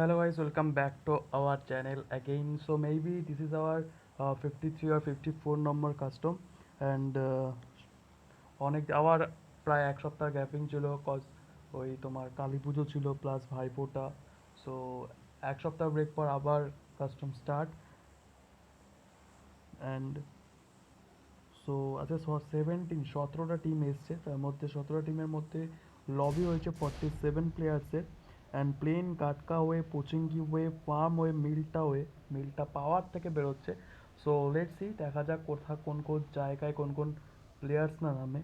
Hello guys, welcome back to our channel again. So maybe this is our 53 or 54 number custom and অনেক আবার প্রায় এক সপ্তাহ gapping ছিল কজ ওই তোমার কালী পুজো ছিল প্লাস ভাইফোঁটা। সো এক সপ্তাহ ব্রেক পর আবার কাস্টম স্টার্ট অ্যান্ড সো আচ্ছা 17টা টিম এসছে, তার মধ্যে 17টা টিমের মধ্যে লবি হয়েছে 47 প্লেয়ার্সের and plane Gatka way Pochinki way farm way Mylta Power থেকে বেরোচ্ছে। সো লেটস সি, দেখা যাক কোন কোন জায়গায় কোন কোন প্লেয়ার্স না নামে।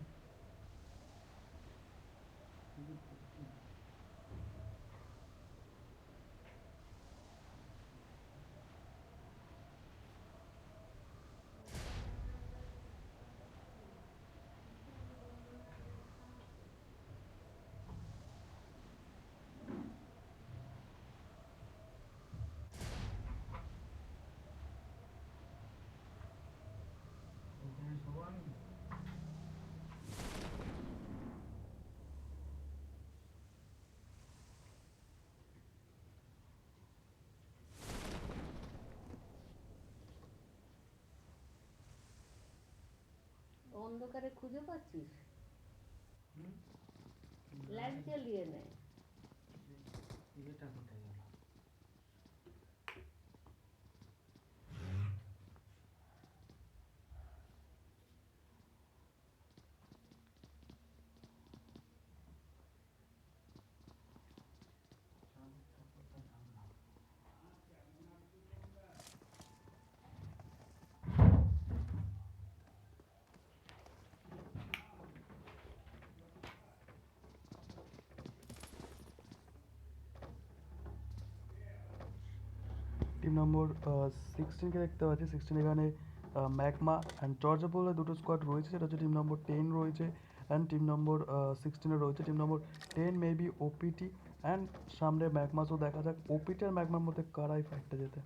অন্ধকারে খুঁজে পাচ্ছিস? লাইট জ্বালিয়ে নে। ইয়েটা কোথায় গেল? টিম নম্বর 16কে দেখতে পাচ্ছি। 16 এখানে ম্যাকমা অ্যান্ড জর্জা বলে দুটো স্কোয়াড রয়েছে, সেটা হচ্ছে টিম নম্বর 10 রয়েছে অ্যান্ড টিম নম্বর 16 রয়েছে team number 10 maybe OPT and সামনে ম্যাকমাসও। দেখা যাক ওপিটি আর ম্যাকমার মধ্যে কারাই ফাইটটা যেতে।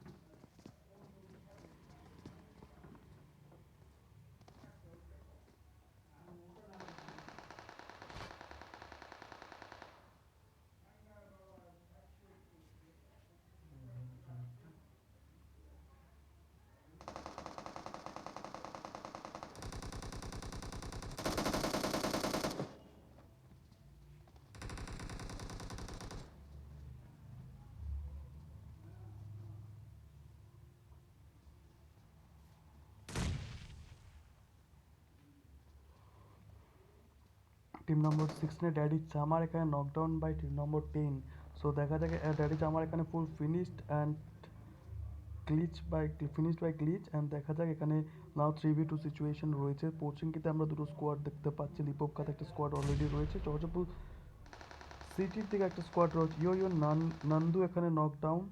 টিম নম্বর 16 ড্যাডি চামার এখানে knockdown by team number 10। So দেখা যাক ড্যাডি চামার এখানে full finished and finished by glitch and দেখা যাক এখানে নাও 3v2 সিচুয়েশন রয়েছে। পোচিংকিতে আমরা দুটো স্কোয়াড দেখতে পাচ্ছি, লিপোপকাতে একটা স্কোয়াড অলরেডি রয়েছে, জর্জাপুর সিটির দিকে একটা স্কোয়াড রয়েছে। ইয়ো নন্দু এখানে নকডাউন।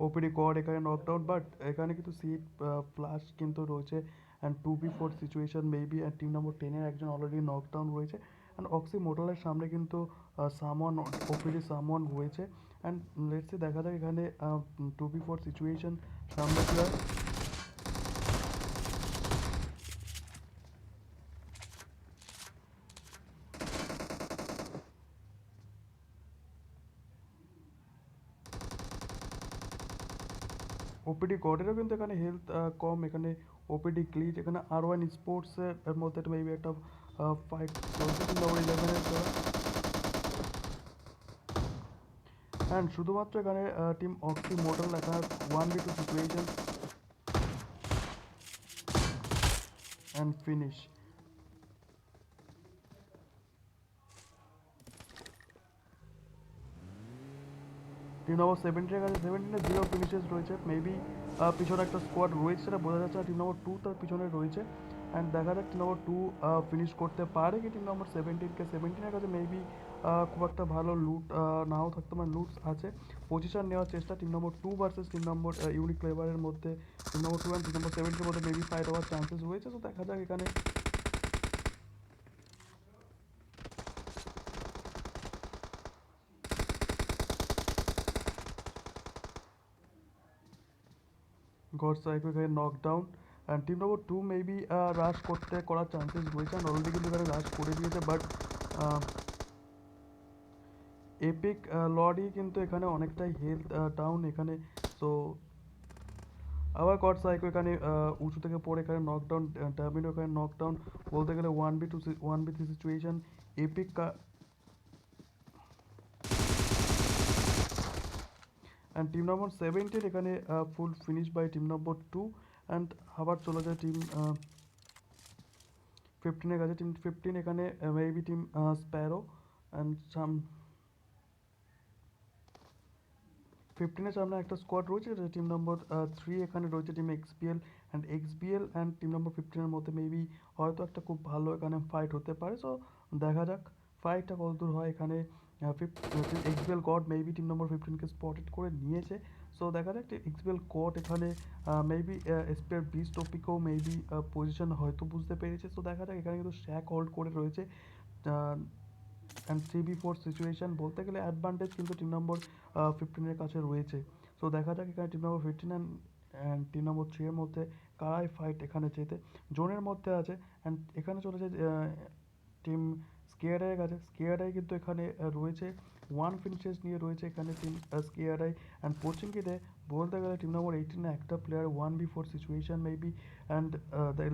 ওপিডি গড এখানে নকডাউন, বাট এখানে কিন্তু সিট ফ্লাশ কিন্তু রয়েছে and 2v4 situation maybe and team number 10-এর একজন অলরেডি নকডাউন রয়েছে অ্যান্ড অক্সি মোটলের সামনে কিন্তু সামওয়ান ওপিডি সামওয়ান রয়েছে অ্যান্ড লেটসে দেখা যাক এখানে 2v4 সিচুয়েশন সামনে কি হয়। ওপিডি গডেরও কিন্তু এখানে হেলথ কম, এখানে ওপিডি গ্লিচ, এখানে আর1 স্পোর্টসের এর মধ্যে মেবি একটা ফাইট চলছে টিম নম্বর 11-এর। অ্যান্ড শুধুমাত্র এখানে টিম অক্সি মোটর লেখা 1v2 situation and finish. Team number 17-এর কাছে 17-এ 0 ফিনিশেস রয়েছে, মেবি পিছনে একটা স্কোয়াড রয়েছে সেটা বোঝা যাচ্ছে, আর টিম নম্বর 2 তার পিছনে রয়েছে অ্যান্ড দেখা যাক টিম নম্বর 2 ফিনিশ করতে পারে কি টিম নম্বর 17-কে। 17-এর কাছে মেবি খুব একটা ভালো লুট নাও থাকতে পারে, লুটস আছে। পজিশন নেওয়ার চেষ্টা টিম নম্বর 2 ভার্সেস টিম নম্বর ইউনিক ফ্লেভারের মধ্যে, টিম নম্বর 2 অ্যান্ড টিম নম্বর 70 মধ্যে মেবি ফাইট হওয়ার চান্সেস রয়েছে। তো দেখা যাক এখানে গড সাইকো এখানে knockdown, and team number 2 maybe rush করার চান্সেস রয়েছে, অ্যান্ড অলরেডি কিন্তু এখানে রাশ করে দিয়েছে। বাট এপিক লর্ডই কিন্তু এখানে অনেকটাই হেলথ ডাউন এখানে। সো আবার গড সাইকো এখানে উঁচু থেকে পড়ে এখানে নকডাউন, ডামিনো এখানে নকডাউন, বলতে গেলে 1v3 situation. Epic and team number 17 এখানে full finish by team number 2, and আবার চলে যায় টিম 15 কাছে। টিম 15 এখানে maybe team sparrow and some 15-এর সামনে একটা স্কোয়াড রয়েছে, যেটা টিম নম্বর 3 এখানে রয়েছে টিম এক্সবিএল অ্যান্ড টিম নম্বর 15-এর মধ্যে মেবি হয়তো একটা খুব ভালো এখানে ফাইট হতে পারে। সো দেখা যাক ফাইটটা কতদূর হয় এখানে। এক্সবিএল গড মেবি টিম নম্বর 15কে স্পটেড করে নিয়েছে। সো দেখা যাক এক্সবিএল গড এখানে মেবি এসপিআর বিস টপিকেও মেবি পজিশন হয়তো বুঝতে পেরেছে। সো দেখা যাক এখানে কিন্তু শ্যাক হোল্ড করে রয়েছে, অ্যান্ড 3v4 সিচুয়েশন, বলতে গেলে অ্যাডভান্টেজ কিন্তু টিম নম্বর 15-এর কাছে রয়েছে। সো দেখা যাক এখানে টিম নম্বর 15 অ্যান্ড টিম নম্বর 3 এর মধ্যে কারাই ফাইট এখানে জেতে। জোনের মধ্যে আছে, অ্যান্ড এখানে চলেছে টিম স্কেয়ারের কাছে। স্কেয়ারাই কিন্তু এখানে রয়েছে, ওয়ান ফিনিশেস নিয়ে রয়েছে এখানে টিম স্কেয়ারাই। অ্যান্ড পশ্চিমকিতে বলতে গেলে টিম নম্বর 18 একটা player 1v4 situation maybe, and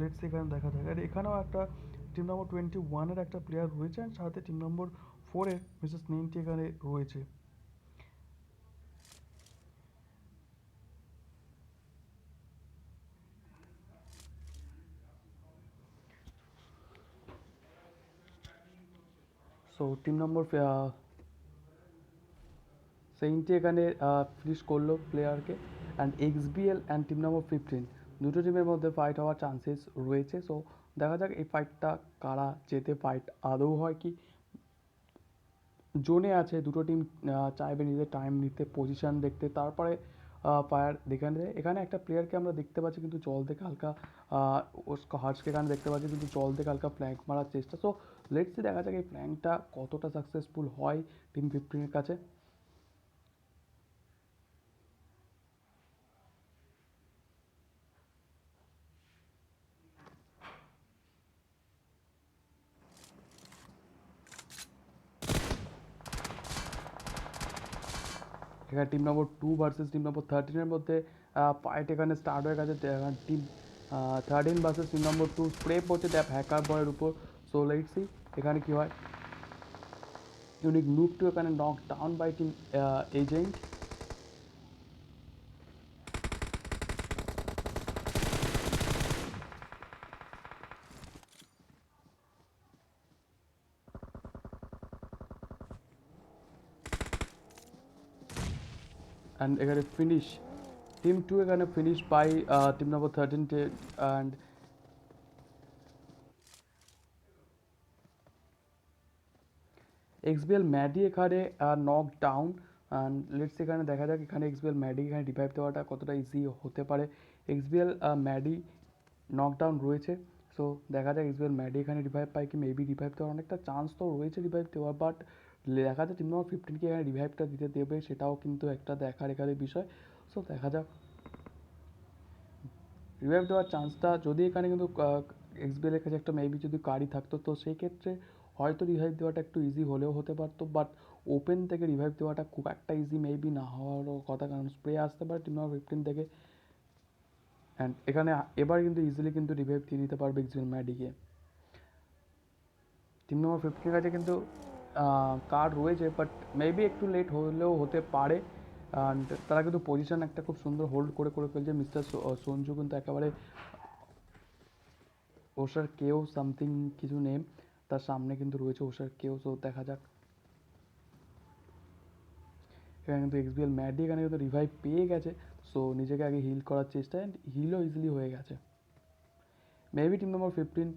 let's এখানে দেখা যাক। আর এখানেও একটা টিম নম্বর 21-এর একটা প্লেয়ার রয়েছে, অ্যান্ড সাথে টিম নম্বর 4-এর মিসেস নিনটি এখানে রয়েছে। সো টিম নম্বর সেইনটি এখানে ফিনিশ করলো প্লেয়ারকে, অ্যান্ড এক্সবিএল অ্যান্ড টিম নম্বর 15 দুটো টিমের মধ্যে ফাইট হওয়ার চান্সেস রয়েছে। সো দেখা যাক এই ফাইটটা কারা জেতে, ফাইট আদৌ হয় কি। জোনে আছে দুটো টিম, চাইবে নিজেদের টাইম নিতে, পজিশন দেখতে, তারপরে ফায়ার দেখে নিতে। এখানে একটা প্লেয়ারকে আমরা দেখতে পাচ্ছি কিন্তু জল থেকে হালকা, হার্সকে এখানে দেখতে পাচ্ছি কিন্তু জল থেকে হালকা ফ্ল্যাঙ্ক মারার চেষ্টা। সো লেটস সি দেখা যাক এই ফ্ল্যাঙ্কটা কতটা সাকসেসফুল হয় টিম 15-এর কাছে। এখানে team number 2 versus team number 13-এর মধ্যে ফাইট এখানে স্টার্ট হয়ে গেছে। Team 13 versus team number 2 spray পড়ছে ট্যাপ হ্যাকার বয়ের উপর। সো লেটস সি এখানে কি হয়। ইউনিক নুক টু এখানে knock down by team agent. And এখানে ফিনিশ টিম 2 এখানে finish by team number 13, and XBL Maddy এখানে নক ডাউন। অ্যান্ড লেটস এখানে দেখা যাক এখানে এক্সবিএল ম্যাডি এখানে রিভাইভ দেওয়াটা কতটা ইজি হতে পারে। এক্সবিএল ম্যাডি নকডাউন রয়েছে। সো দেখা যাক এক্সবিএল ম্যাডি এখানে রিভাইভ পায় কি, মেবি রিভাইভ দেওয়ার অনেকটা চান্স তো রয়েছে রিভাইভ দেওয়ার, বাট দেখা যাক টিম নম্বর 15 এখানে রিভাইভটা দিতে দেবে, সেটাও কিন্তু একটা দেখার এখানে বিষয়। সো দেখা যাক রিভাইভ দেওয়ার চান্সটা, যদি এখানে কিন্তু এক্সবিএলের কাছে একটা মেবি যদি কারি থাকতো তো সেই ক্ষেত্রে হয়তো রিভাইভ দেওয়াটা একটু ইজি হলেও হতে পারতো। বাট ওপেন থেকে রিভাইভ দেওয়াটা খুব একটা ইজি মেবি না হওয়ারও কথা, কারণ স্প্রে আসতে পারে টিম নম্বর 15 থেকে। অ্যান্ড এখানে এবার কিন্তু ইজিলি কিন্তু রিভাইভ দিয়ে নিতে পারবে এক্সবিএল ম্যাডিকে। টিম নম্বর 15-এর কাছে কিন্তু কার্ড রয়েছে, বাট মেবি একটু লেট হলেও হতে পারে। অ্যান্ড তারা কিন্তু পজিশন একটা খুব সুন্দর হোল্ড করে করে ফেলছে। মিস্টার সঞ্জু কিন্তু একেবারে ওষার কেও সামথিং কিছু নেম তার সামনে কিন্তু রয়েছে ওষার কেও। সো দেখা যাক এখানে কিন্তু এক্সবিএল ম্যাডি এখানে কিন্তু রিভাইভ পেয়ে গেছে। সো নিজেকে আগে হিল করার চেষ্টা, অ্যান্ড হিলও ইজিলি হয়ে গেছে। মেবি টিম নম্বর 15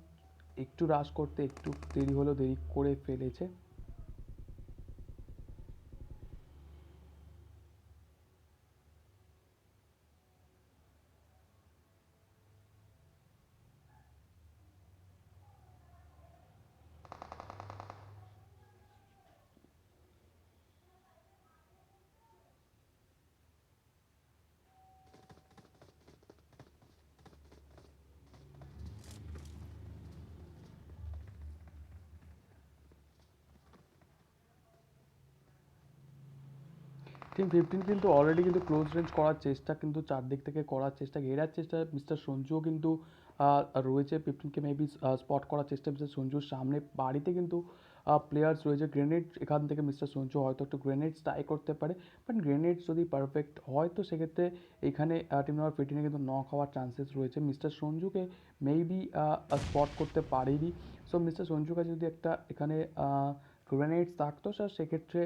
একটু রাশ করতে একটু দেরি হলেও দেরি করে ফেলেছে। টিম 15 কিন্তু অলরেডি কিন্তু ক্লোজ রেঞ্জ করার চেষ্টা কিন্তু চারদিক থেকে করার চেষ্টা, ঘেরার চেষ্টা মিস্টার সঞ্জুও কিন্তু রয়েছে। 15কে মেবি স্পট করার চেষ্টা মিস্টার সঞ্জুর সামনে বাড়িতে কিন্তু প্লেয়ার্স রয়েছে। গ্রেনেড এখান থেকে মিস্টার সঞ্জু হয়তো একটু গ্রেনেড ট্রাই করতে পারে, বাট গ্রেনেড যদি পারফেক্ট হয় তো সেক্ষেত্রে এখানে টিম নাম্বার 15 কিন্তু নক হওয়ার চান্সেস রয়েছে। মিস্টার সঞ্জুকে মেবি স্পট করতে পারেনি। সো মিস্টার সঞ্জুর কাছে যদি একটা এখানে গ্রেনেড থাকতো স্যার, সেক্ষেত্রে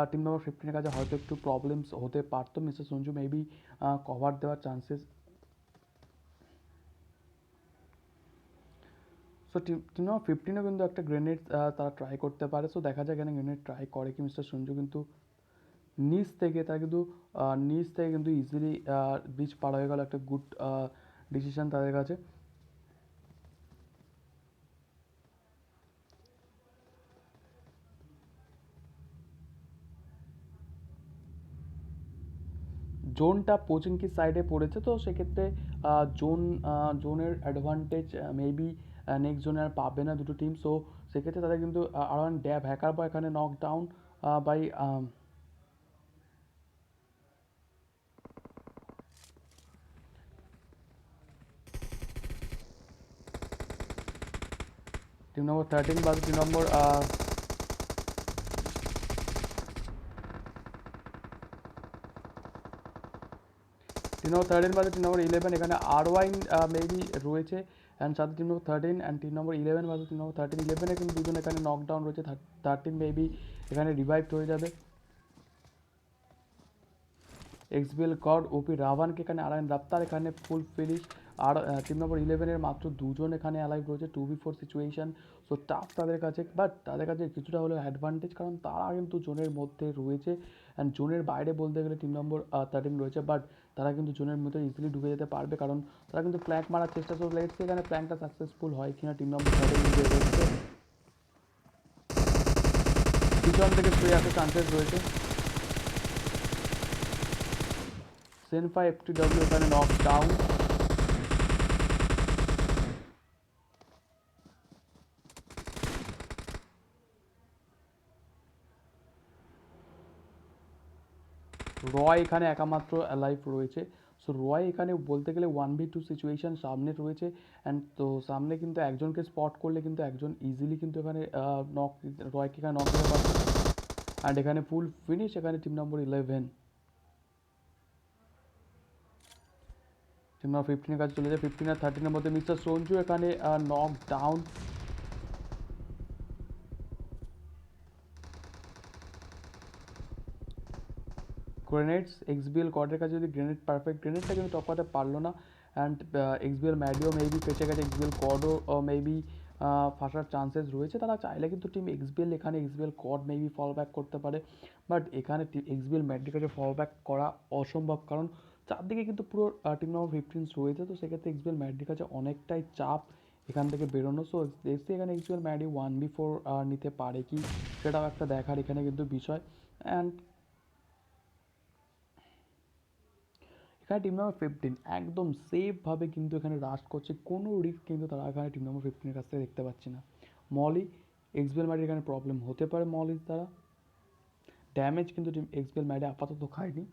টিম নাম্বার 15 এর কাছে হয়তো একটু প্রবলেমস হতে পারতো। মিস্টার সঞ্জু মেবি কভার দেওয়ার চান্সেস। সো টিম নাম্বার 15ও কিন্তু একটা গ্রেনেড তারা ট্রাই করতে পারে। সো দেখা যায় এখানে গ্রেনেড ট্রাই করে কি মিস্টার সঞ্জু কিন্তু নিচ থেকে তারা কিন্তু নিচ থেকে কিন্তু ইজিলি ব্রিজ পার হয়ে গেল, একটা গুড ডিসিশন তাদের কাছে। জোনটা পোচিংকির সাইডে পড়েছে, তো সেক্ষেত্রে জোনের অ্যাডভান্টেজ মেবি নেক্সট জোনে আর পাবে না দুটো টিম। সো সেক্ষেত্রে তাদের কিন্তু আরন ড্যাব হ্যাকার বা এখানে knock down by team number 13 বা টিম নম্বর টিম নম্বর 13 বাজে টিম নম্বর 11 এখানে আরওয়াইন মেবি রয়েছে, অ্যান্ড সাথে টিম নম্বর 13 অ্যান্ড টিম নম্বর 11 বাজে টিম নম্বর 13 11 কিন্তু দুজন এখানে নকডাউন রয়েছে। 13 মেবি এখানে রিভাইভড হয়ে যাবে। এক্সবিএল গড ওপি রাভানকে এখানে আরায়ন রাপ্তার এখানে ফুল ফিনিশ। আর টিম নম্বর 11-এর মাত্র দুজন এখানে অ্যালাইভ রয়েছে, 2v4 সিচুয়েশন। সো টাফ তাদের কাছে, বাট তাদের কাছে কিছুটা হলেও অ্যাডভান্টেজ, কারণ তারা কিন্তু জোনের মধ্যে রয়েছে। অ্যান্ড জোনের বাইরে বলতে গেলে টিম নম্বর 13 রয়েছে, বাট তারা কিন্তু জোনের মধ্যে ইজিলি ঢুকে যেতে পারবে, কারণ তারা কিন্তু ফ্ল্যাঙ্ক মারার চেষ্টা। সো লেটস সি এখানে ফ্ল্যাঙ্কটা সাকসেসফুল হয় কিনা। টিম নম্বর 13 কিন্তু এগোচ্ছে, পিছন থেকে স্প্রে আসার চান্সেস রয়েছে। সেনফা এফটিডব্লিউ এখানে নক ডাউন। রয় এখানে একামাত্র অ্যালাইভ রয়েছে। সো রয় এখানে বলতে গেলে 1v2 সিচুয়েশন সামনে রয়েছে, অ্যান্ড তো সামনে কিন্তু একজনকে স্পট করলে কিন্তু একজন ইজিলি কিন্তু এখানে নক, রয়কে এখানে নক দিতে পারবে। অ্যান্ড এখানে ফুল ফিনিশ এখানে টিম নম্বর 11। টিম নম্বর 15-এর কাছে চলে যায়। 15 আর 13-এর মধ্যে মিস্টার সঞ্জু এখানে নক ডাউন। গ্রেনেডস এক্সবিএল কর্ডের কাছে যদি গ্রেনেড পারফেক্ট গ্রেনেডটা কিন্তু টপাতে পারলো না, অ্যান্ড এক্সবিএল ম্যাডিও মেবি ফেঁসে গেছে। এক্সবিএল কর্ডও মেবি ফাঁসার চান্সেস রয়েছে। তারা চাইলে কিন্তু টিম এক্সবিএল এখানে XBL Cord maybe fall back করতে পারে, বাট এখানে এক্সবিএল ম্যাডির কাছে ফল ব্যাক করা অসম্ভব, কারণ চারদিকে কিন্তু পুরো টিম নম্বর 15 রয়েছে। তো সেক্ষেত্রে এক্সবিএল ম্যাডির কাছে অনেকটাই চাপ এখান থেকে বেরোনো। সো দেখছি এখানে এক্সবিএল ম্যাডি 1v4 নিতে পারে কি, সেটাও একটা দেখার এখানে কিন্তু বিষয়। অ্যান্ড এখানে টিম নাম্বার 15 একদম সেফভাবে কিন্তু এখানে রাশ করছে, কোনো রিস্ক কিন্তু তারা এখানে টিম নাম্বার 15-এর কাছ থেকে দেখতে পাচ্ছি না। মলি এক্সবিএল ম্যাডের এখানে প্রবলেম হতে পারে, মলির দ্বারা ড্যামেজ কিন্তু টিম এক্সবিএল ম্যাডে আপাতত খায়নি।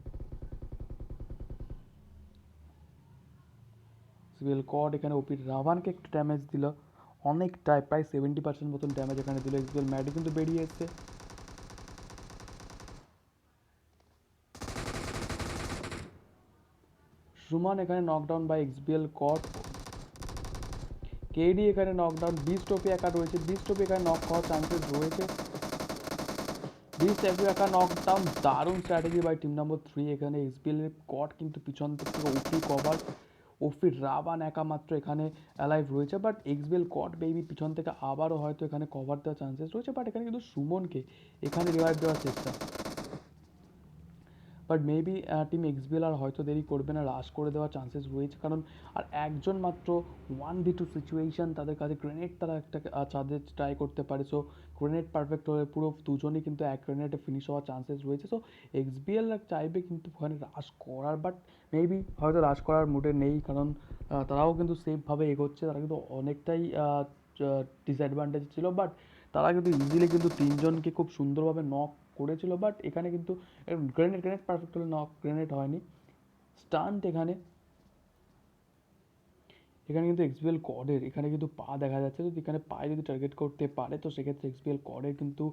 সিভিল কড এখানে ওপি রাভানকে একটু ড্যামেজ দিল, অনেকটাই প্রায় 70% মতন ড্যামেজ এখানে দিল। এক্সবিএল ম্যাডে কিন্তু বেরিয়ে এসছে। সুমান এখানে knockdown by XBL Cord. KD এখানে নকডাউন। বিস্টোপি একা রয়েছে, বিস্টোপি এখানে নক হওয়ার চান্সেস রয়েছে। বিস্টোপি একা নকডাউন। দারুণ স্ট্র্যাটেজি বাই টিম নম্বর 3। এখানে এসবিএল এর কট কিন্তু পিছন থেকে ওপি কভার। ওপি রাবান একা মাত্র এখানে অ্যালাইভ রয়েছে, বাট এক্সবিএল কট বেবি পিছন থেকে আবারও হয়তো এখানে কভার দেওয়ার চান্সেস রয়েছে, বাট এখানে কিন্তু সুমনকে এখানে রিভাইভ দেওয়ার চেষ্টা। বাট মেবি টিম এক্সবিএল আর হয়তো দেরি করবে না, রাশ করে দেওয়ার চান্সেস রয়েছে, কারণ আর একজন মাত্র 1v2 সিচুয়েশন তাদের কাছে। গ্রেনেড তারা একটা চাঁদে ট্রাই করতে পারে। সো গ্রেনেড পারফেক্ট হলে পুরো দুজনই কিন্তু এক গ্রেনেডে ফিনিশ হওয়ার চান্সেস রয়েছে। সো এক্সবিএল চাইবে কিন্তু ওখানে রাশ করার, বাট মেবি হয়তো রাশ করার মুডে নেই, কারণ তারাও কিন্তু সেফভাবে এগোচ্ছে। তারা কিন্তু অনেকটাই ডিসঅ্যাডভান্টেজ ছিল, বাট তারা কিন্তু ইজিলি কিন্তু তিনজনকে খুব সুন্দরভাবে নক করেছিল, বাট এখানে কিন্তু গ্রেনেড পারফেক্ট হলে নক, গ্রেনেড হয়নি, স্টান্ট এখানে কিন্তু এক্সবিএল কডের এখানে কিন্তু পা দেখা যাচ্ছে, যদি এখানে পায়ে যদি টার্গেট করতে পারে তো সেক্ষেত্রে এক্সবিএল কডের কিন্তু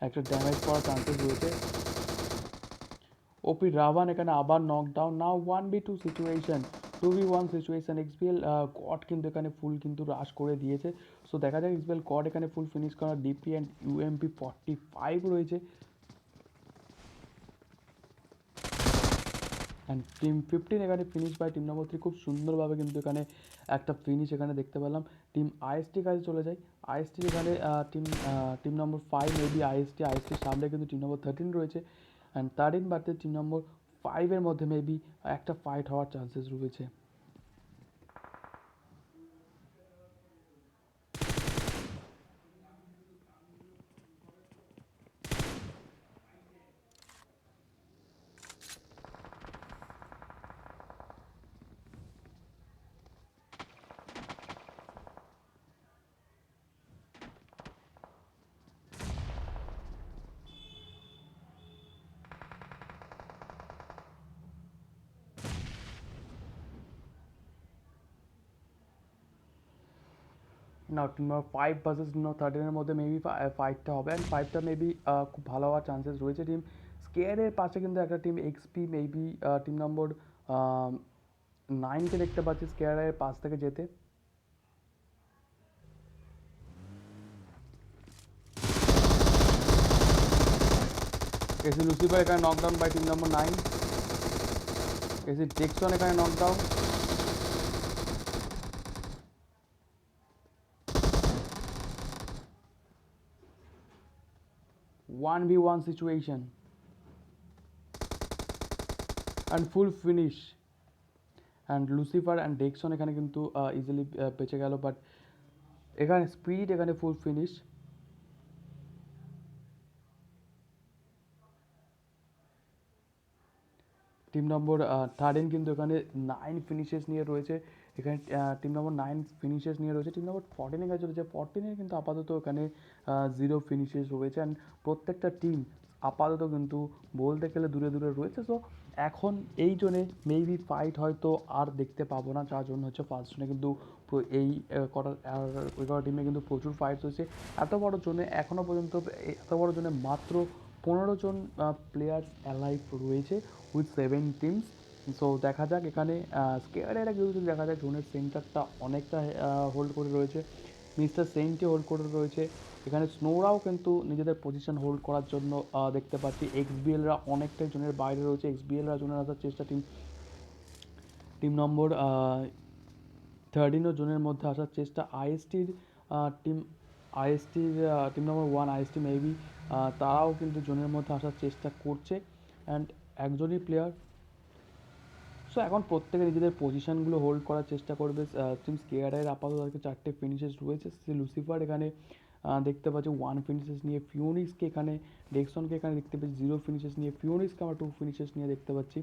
একটা ড্যামেজ করার চান্সেস রয়েছে। ওপি রাভান এখানে আবার knockdown. Now 1v2 situation, 2v1 situation. XBL Cord কিন্তু এখানে ফুল কিন্তু রাশ করে দিয়েছে। সো দেখা যাক এক্সবিএল কড এখানে ফুল ফিনিশ করা। ডিপি অ্যান্ড ইউএমপি 45 রয়েছে, অ্যান্ড টিম 15 এখানে ফিনিশ বাই টিম নম্বর 3। খুব সুন্দরভাবে কিন্তু এখানে একটা ফিনিশ এখানে দেখতে পেলাম। টিম আইএসটি কাছে চলে যায়। আইএসটি এখানে টিম নম্বর 5 মেবি আইএসটির সামনে কিন্তু টিম নম্বর 13 রয়েছে, অ্যান্ড 13 বাদে টিম নম্বর 5-এর মধ্যে মেবি একটা ফাইট হওয়ার চান্সেস রয়েছে। না, টিম নম্বর 5 ভার্সেস টিম নম্বর 13-এর মধ্যে মেবি ফাইটটা হবে, অ্যান্ড ফাইটটা মেবি খুব ভালো হওয়ার চান্সেস রয়েছে। টিম স্কেয়ারের পাশে কিন্তু একটা team XP maybe team number 9-কে দেখতে পাচ্ছি স্কেয়ারের পাশ থেকে যেতে। এসি লুসিফার এখানে knockdown by team number 9। AC Texon এখানে knockdown. One v one situation and full finish, and Lucifer and Dexon এখানে কিন্তু ইজিলি বেঁচে গেল, বাট এখানে স্পিড এখানে ফুল ফিনিশ। টিম নম্বর 13 কিন্তু এখানে 9 ফিনিশেস নিয়ে রয়েছে। এখানে টিম নম্বর 9 ফিনিশেস নিয়ে রয়েছে। টিম নম্বর 14-এর কাছে রয়েছে। 14-এর কিন্তু আপাতত এখানে 0 ফিনিশেস রয়েছে, অ্যান্ড প্রত্যেকটা টিম আপাতত কিন্তু বলতে গেলে দূরে দূরে রয়েছে। সো এখন এই জোনে মেবি ফাইট হয়তো আর দেখতে পাবো না, যার জন্য হচ্ছে ফার্স্ট জোনে কিন্তু এই কটা টিমে কিন্তু প্রচুর ফাইট হয়েছে। এত বড় জোনে এখনও পর্যন্ত, এত বড় জোনে মাত্র 15 জন প্লেয়ার্স অ্যালাইভ রয়েছে উইথ 7 টিমস। সো দেখা যাক এখানে স্কেয়ারের কিন্তু দেখা যায় জোনের সেন্টারটা অনেকটা হোল্ড করে রয়েছে, মিস্টার সেন্টে হোল্ড করে রয়েছে। এখানে স্নোরাও কিন্তু নিজেদের পজিশন হোল্ড করার জন্য দেখতে পাচ্ছি। এক্সবিএলরা অনেকটাই জোনের বাইরে রয়েছে। এক্সবিএলরা জোনের আসার চেষ্টা, টিম নম্বর 13ও জোনের মধ্যে আসার চেষ্টা। আইএসটির টিম নম্বর 1 আইএসটি মেবি তারাও কিন্তু জোনের মধ্যে আসার চেষ্টা করছে, অ্যান্ড একজনই প্লেয়ার। সো এখন প্রত্যেকে নিজেদের পজিশনগুলো হোল্ড করার চেষ্টা করবে। টিম স্কেয়ারের আপাতত আজকে 4টে ফিনিশেস রয়েছে। লুসিফার এখানে দেখতে পাচ্ছি 1 ফিনিশেস নিয়ে। ফিউনিক্সকে এখানে, ডেক্সনকে এখানে দেখতে পাচ্ছি 0 ফিনিশেস নিয়ে। ফিউনিক্সকে আমরা 2 ফিনিশেস নিয়ে দেখতে পাচ্ছি।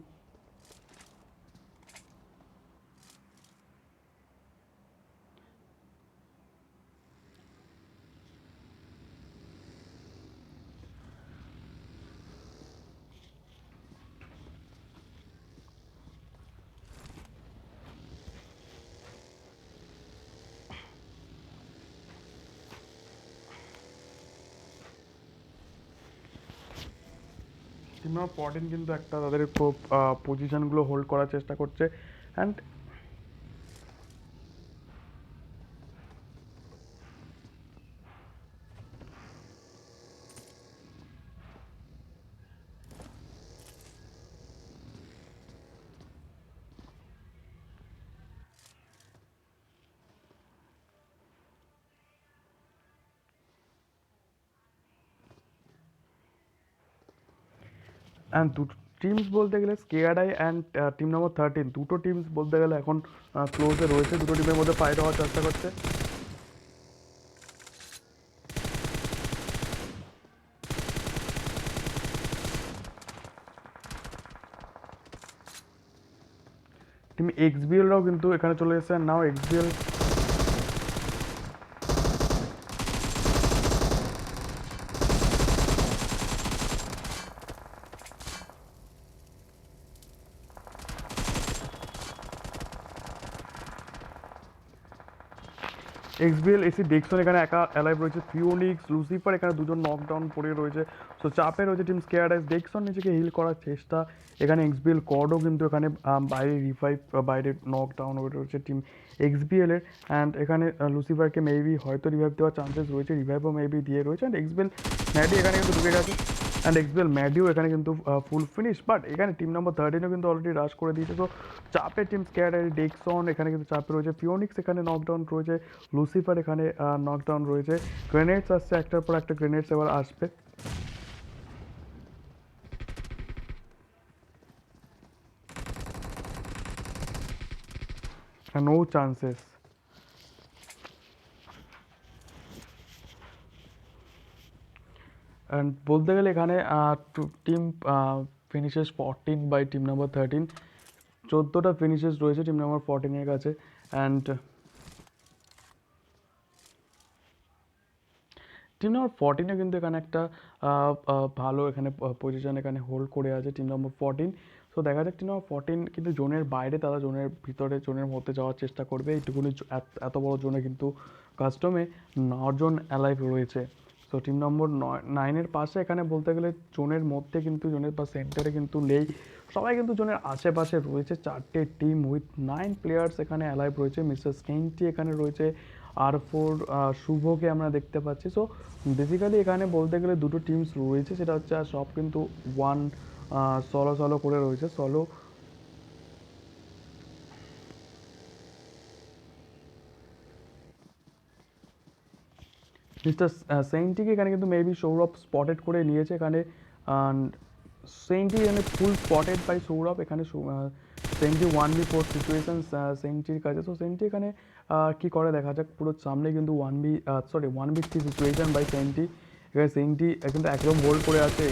টিম নম্বর 14 কিন্তু একটা তাদের পজিশনগুলো হোল্ড করার চেষ্টা করছে, অ্যান্ড দুটো টিমস বলতে গেলে স্কেয়ারআই অ্যান্ড টিম নম্বর 13, দুটো টিমস বলতে গেলে এখন ক্লোজে রয়েছে। দুটো টিমের মধ্যে ফাইট হওয়ার চেষ্টা করছে। টিম এক্সবিএলরাও কিন্তু এখানে চলে এসেছে। নাও এক্সবিএল এক্সবিএল এসি ডেক্সন এখানে একা অ্যালাইভ রয়েছে, ফিওনিক্স লুসিফার এখানে দুজন নকডাউন পড়ে রয়েছে। সো চাপে রয়েছে টিম স্কেয়ারডাইস, ডেক্সন নিজেকে হিল করার চেষ্টা, এখানে এক্সবিএল কর্ডও কিন্তু এখানে বাইরে রিভাইভ, বাইরে নকডাউন হয়ে রয়েছে টিম এক্সবিএল এর। অ্যান্ড এখানে লুসিফারকে মেবি হয়তো রিভাইভ দেওয়ার চান্সেস রয়েছে, রিভাইভও মেবি দিয়ে রয়েছে। অ্যান্ড এক্সবিএল ম্যাডি এখানে কিন্তু ঢুকে গেছে, অ্যান্ড এক্সবিএল ম্যাডিও এখানে কিন্তু ফুল ফিনিশ। বাট এখানে টিম নাম্বার 13ও কিন্তু অলরেডি রাশ করে দিয়েছে। তো চাপে টিম স্ক্যাডার ডেক্সন এখানে কিন্তু চাপে রয়েছে, ফিওনিক্স এখানে নকডাউন রয়েছে, লুসিফার এখানে নকডাউন রয়েছে। গ্রেনেডস আসছে, একটার পর একটা গ্রেনেডস এবার আসবে। No chances. অ্যান্ড বলতে গেলে এখানে team finishes 14 by team number 13, 14টা ফিনিশেস রয়েছে টিম নাম্বার 14 এর কাছে। অ্যান্ড টিম নাম্বার 14 কিন্তু এখানে একটা ভালো এখানে পজিশন এখানে হোল্ড করে আছে টিম নাম্বার 14। সো দেখা যাক টিম নাম্বার 14 কিন্তু জোনের বাইরে, তারা জোনের ভিতরে জোনের মধ্যে যাওয়ার চেষ্টা করবে। এইটুকুনি এত বড় জোনে কিন্তু কাস্টমে 9জন অ্যালাইভ রয়েছে। সো টিম নম্বর 9-এর পাশে এখানে বলতে গেলে জোনের মধ্যে কিন্তু, জোনের বা সেন্টারে কিন্তু নেই, সবাই কিন্তু জোনের আশেপাশে রয়েছে। 4টে টিম উইথ 9 প্লেয়ার্স এখানে অ্যালাইভ রয়েছে। মিস্টার স্কেন্টি এখানে রয়েছে, আর4 শুভকে আমরা দেখতে পাচ্ছি। সো বেসিক্যালি এখানে বলতে গেলে দুটো টিমস রয়েছে, সেটা হচ্ছে আর সব কিন্তু ওয়ান সলো সলো করে রয়েছে। সলো মিস্টার সেইন্টিকে এখানে কিন্তু মেবি সৌরভ স্পটেড করে নিয়েছে এখানে। সেইন্টি এখানে ফুল স্পটেড বাই সৌরভ। এখানে সেইন্টি 1v4 সিচুয়েশন সেইন্টির কাছে। সো সেইন্টি এখানে কি করে দেখা যাক। পুরো সামনে কিন্তু 1v3 সিচুয়েশন বাই সেইন্টি। এখানে সেইন্টি কিন্তু একদম হোল্ড করে আছে।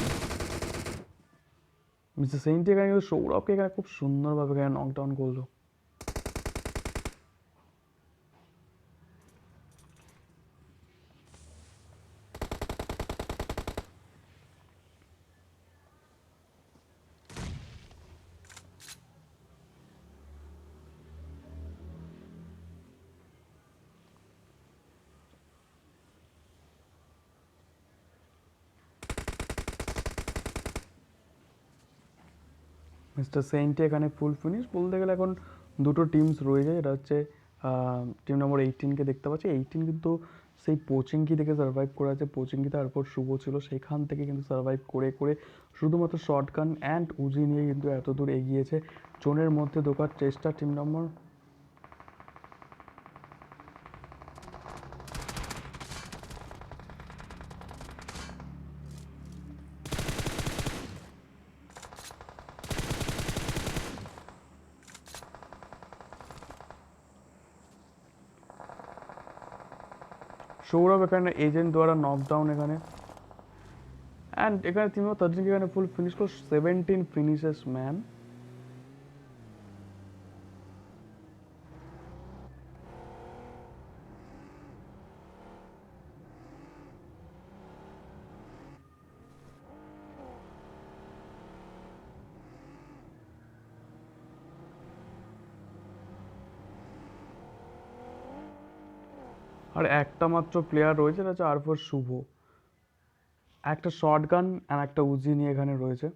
মিস্টার সেইন্টি এখানে কিন্তু সৌরভকে এখানে খুব সুন্দরভাবে এখানে নকডাউন করলো। মিস্টার সেইন্টি এখানে ফুল ফিনিশ। বলতে গেলে এখন দুটো টিমস রয়েছে, এটা হচ্ছে টিম নম্বর 18কে দেখতে পাচ্ছি। 18 কিন্তু সেই পোচিংকি থেকে সার্ভাইভ করে আছে। পোচিংকি তারপর শুভ ছিল, সেখান থেকে কিন্তু সার্ভাইভ করে করে শুধুমাত্র শর্টগান অ্যান্ড উজি নিয়ে কিন্তু এত দূর এগিয়েছে। জোনের মধ্যে ঢোকার চেষ্টা টিম নম্বর সৌরভ এখানে এজেন্ট দ্বারা নকডাউন এখানে। অ্যান্ড এখানে টিম নম্বর 13 এখানে ফুল ফিনিশ করলো, 17 ফিনিশেস ম্যান। আর একটা মাত্র প্লেয়ার রয়েছে, এটা হচ্ছে আর4 শুভ। একটা শর্টগান আর একটা উজি নিয়ে এখানে রয়েছে।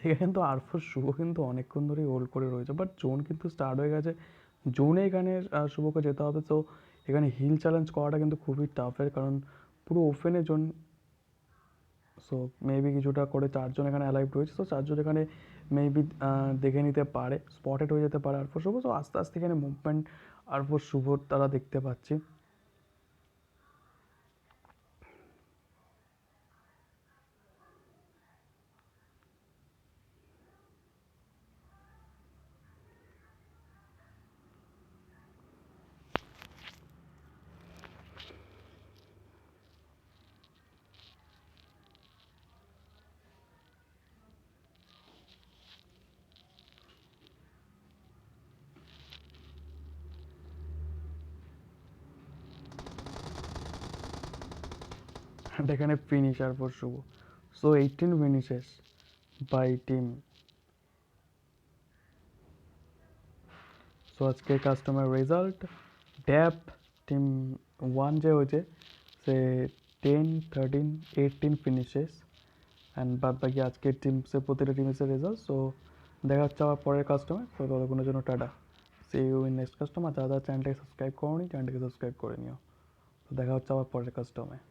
এখানে কিন্তু আরফোর শুভ কিন্তু অনেকক্ষণ ধরেই হোল্ড করে রয়েছে, বাট জোন কিন্তু স্টার্ট হয়ে গেছে। জোনে এখানে শুভকে যেতে হবে। তো এখানে হিল চ্যালেঞ্জ করাটা কিন্তু খুবই টাফের, কারণ পুরো ওপেনে জোন। সো মেবি কিছুটা করে চারজন এখানে অ্যালাইভ রয়েছে, তো চারজন এখানে মেবি দেখে নিতে পারে, স্পটেড হয়ে যেতে পারে আরফোর শুভ। তো আস্তে আস্তে এখানে মুভমেন্ট আরফোর শুভর তারা দেখতে পাচ্ছি। অ্যান্ড এখানে ফিনিশ আরফোর Shubh. So 18 finishes by team. So আজকে কাস্টমার রেজাল্ট ড্যাপ টিম 1 যে হয়েছে সে 10, 13, 18 ফিনিশেস, অ্যান্ড বাদ বাকি আজকের টিমসে প্রতিটা টিমসের রেজাল্ট। সো দেখা হচ্ছে আবার পরের কাস্টমার। তো ততক্ষণের জন্য tata, see you in next customer. যারা চ্যানেলটাকে সাবস্ক্রাইব করোনি চ্যানেলটাকে সাবস্ক্রাইব করে নিও। তো দেখা হচ্ছে আবার পরের কাস্টমার।